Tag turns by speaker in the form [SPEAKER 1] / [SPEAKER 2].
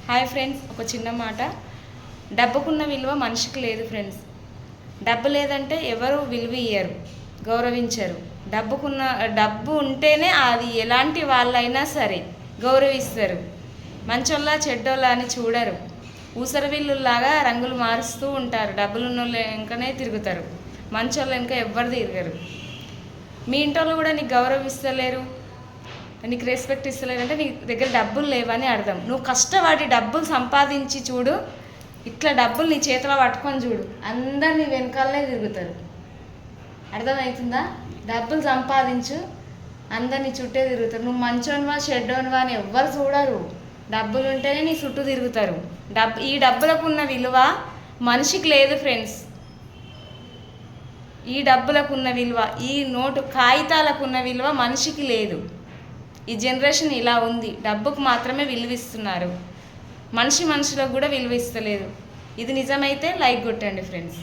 [SPEAKER 1] Hi friends, ఒక చిన్న మాట. డబ్బుకున్న విలువ మనిషికి లేదు ఫ్రెండ్స్. డబ్బు లేదంటే ఎవరు విలువ ఇయ్యరు, గౌరవించరు. డబ్బు ఉంటేనే అది ఎలాంటి వాళ్ళైనా సరే గౌరవిస్తారు. మంచోళ్ళ చెడ్డోళ్ళ అని చూడరు. ఊసరవిల్లులాగా రంగులు మారుస్తూ ఉంటారు. డబ్బులున్న వాళ్ళు వెనుకనే తిరుగుతారు, మంచోళ్ళ వెనుక ఎవ్వరు తిరగరు. మీ ఇంట్లో కూడా నీకు గౌరవిస్తలేరు, నీకు రెస్పెక్ట్ ఇస్తలేదంటే నీ దగ్గర డబ్బులు లేవని అర్థం. నువ్వు కష్టపడి డబ్బులు సంపాదించి చూడు, ఇట్లా డబ్బులు నీ చేతిలో పట్టుకొని చూడు, అందరు నీ వెనకాలనే తిరుగుతారు. అర్థమవుతుందా? డబ్బులు సంపాదించు, అందరినీ చుట్టే తిరుగుతారు. నువ్వు మంచోనివా చెడ్డోనివా అని ఎవ్వరు చూడరు. డబ్బులు ఉంటేనే నీ చుట్టూ తిరుగుతారు. ఈ డబ్బులకు ఉన్న విలువ మనిషికి లేదు ఫ్రెండ్స్. ఈ డబ్బులకు ఉన్న విలువ, ఈ నోటు కాగితాలకు ఉన్న విలువ మనిషికి లేదు. ఈ జనరేషన్ ఇలా ఉంది. డబ్బుకు మాత్రమే విలువిస్తున్నారు, మనుషులకు కూడా విలువ ఇస్తలేదు. ఇది నిజమైతే లైక్ కొట్టండి ఫ్రెండ్స్.